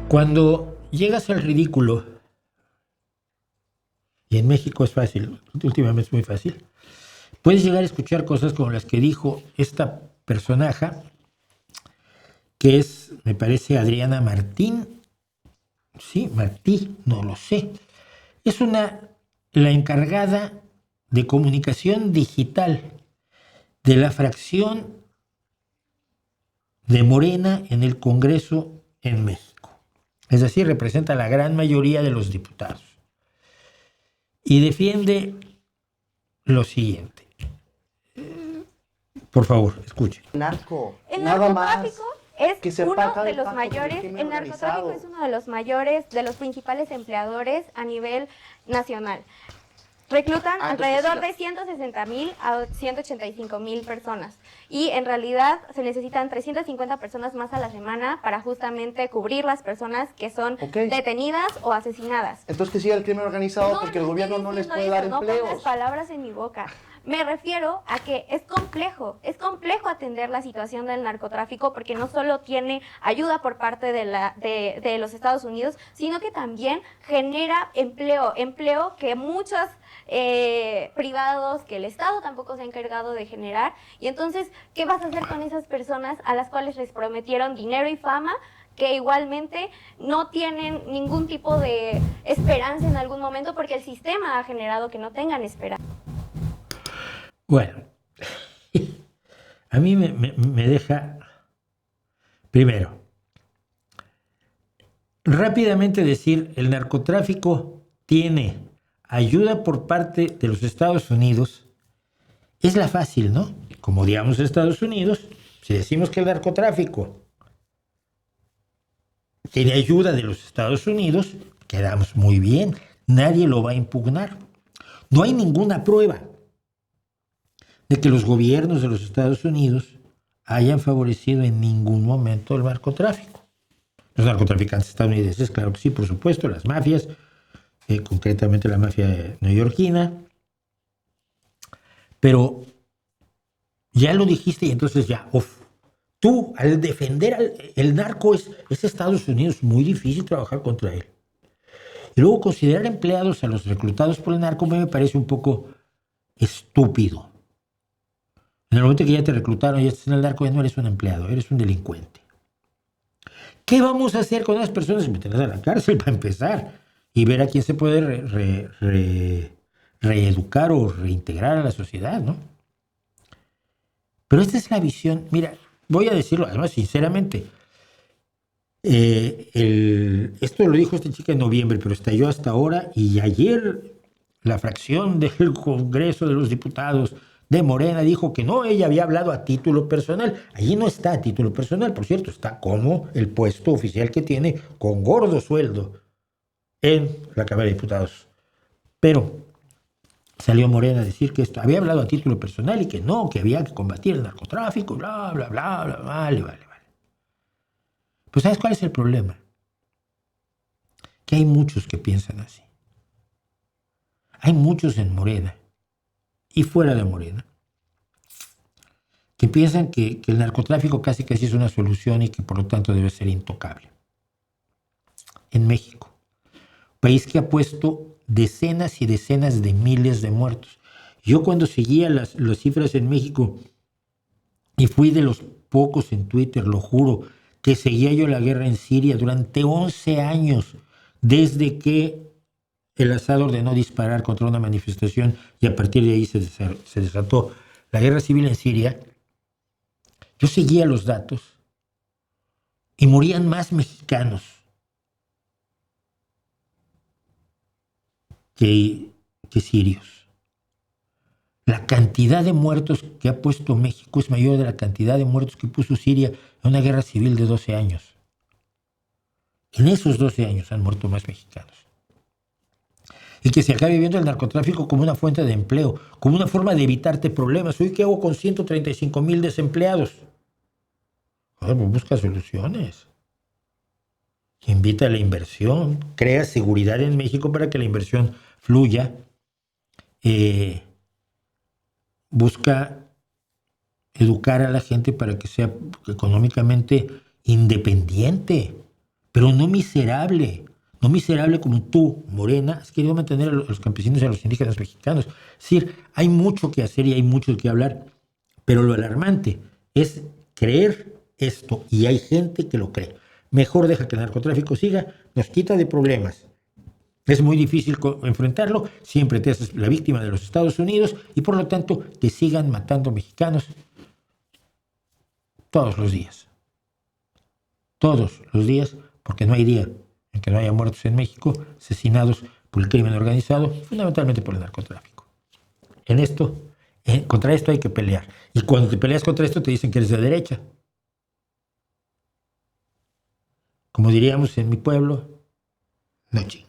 Cuando llegas al ridículo, y en México es fácil, últimamente es muy fácil, puedes llegar a escuchar cosas como las que dijo esta personaje, que es, me parece, Adriana Martín. Sí, Martí, no lo sé. Es la encargada de comunicación digital de la fracción de Morena en el Congreso en México. Es decir, representa a la gran mayoría de los diputados. Y defiende lo siguiente. Por favor, escuche. El narcotráfico es uno de los mayores, el narcotráfico es uno de los mayores, de los principales empleadores a nivel nacional. Reclutan alrededor de 160,000 a 185,000 personas y en realidad se necesitan 350 personas más a la semana para justamente cubrir las personas que son detenidas o asesinadas. Entonces que siga el crimen organizado porque el gobierno no les puede dar empleos. No pongas palabras en mi boca. Me refiero a que es complejo atender la situación del narcotráfico porque no solo tiene ayuda por parte de los Estados Unidos, sino que también genera empleo que muchos privados, que el Estado tampoco se ha encargado de generar. Y entonces, ¿qué vas a hacer con esas personas a las cuales les prometieron dinero y fama, que igualmente no tienen ningún tipo de esperanza en algún momento porque el sistema ha generado que no tengan esperanza? Bueno, a mí me deja, primero, rápidamente decir, el narcotráfico tiene ayuda por parte de los Estados Unidos, es la fácil, ¿no? Como odiamos a Estados Unidos, si decimos que el narcotráfico tiene ayuda de los Estados Unidos, quedamos muy bien, nadie lo va a impugnar. No hay ninguna prueba de que los gobiernos de los Estados Unidos hayan favorecido en ningún momento el narcotráfico. Los narcotraficantes estadounidenses, claro que sí, por supuesto, las mafias, concretamente la mafia neoyorquina, pero ya lo dijiste y entonces ya, tú al defender el narco es Estados Unidos, muy difícil trabajar contra él. Y luego considerar empleados a los reclutados por el narco me parece un poco estúpido. En el momento que ya te reclutaron y ya estás en el narco, ya no eres un empleado, eres un delincuente. ¿Qué vamos a hacer con esas personas? Meterlas a la cárcel para empezar y ver a quién se puede reeducar o reintegrar a la sociedad, ¿no? Pero esta es la visión. Mira, voy a decirlo además sinceramente. Esto lo dijo esta chica en noviembre, pero estalló hasta ahora y ayer la fracción del Congreso de los Diputados de Morena dijo que no, ella había hablado a título personal. Allí no está a título personal, por cierto, está como el puesto oficial que tiene con gordo sueldo en la Cámara de Diputados. Pero salió Morena a decir que esto había hablado a título personal y que no, que había que combatir el narcotráfico, bla, bla, bla, bla, vale. Pues ¿sabes cuál es el problema? Que hay muchos que piensan así. Hay muchos en Morena y fuera de Morena que piensan que el narcotráfico casi es una solución y que por lo tanto debe ser intocable. En México, país que ha puesto decenas y decenas de miles de muertos. Yo cuando seguía las cifras en México y fui de los pocos en Twitter, lo juro, que seguía yo la guerra en Siria durante 11 años, desde que el Assad ordenó disparar contra una manifestación y a partir de ahí se desató la guerra civil en Siria. Yo seguía los datos y morían más mexicanos que sirios. La cantidad de muertos que ha puesto México es mayor de la cantidad de muertos que puso Siria en una guerra civil de 12 años. En esos 12 años han muerto más mexicanos. Y que se acabe viendo el narcotráfico como una fuente de empleo, como una forma de evitarte problemas. ¿Hoy qué hago con 135,000 desempleados? Pues busca soluciones. Invita a la inversión, crea seguridad en México para que la inversión fluya. Busca educar a la gente para que sea económicamente independiente, pero no miserable. No miserable como tú, Morena, has querido mantener a los campesinos y a los indígenas mexicanos. Es decir, hay mucho que hacer y hay mucho que hablar, pero lo alarmante es creer esto, y hay gente que lo cree. Mejor deja que el narcotráfico siga, nos quita de problemas. Es muy difícil enfrentarlo, siempre te haces la víctima de los Estados Unidos y por lo tanto te sigan matando mexicanos todos los días. Todos los días, porque no hay día en que no haya muertos en México, asesinados por el crimen organizado, fundamentalmente por el narcotráfico. Contra esto hay que pelear. Y cuando te peleas contra esto te dicen que eres de derecha. Como diríamos en mi pueblo, no chingues.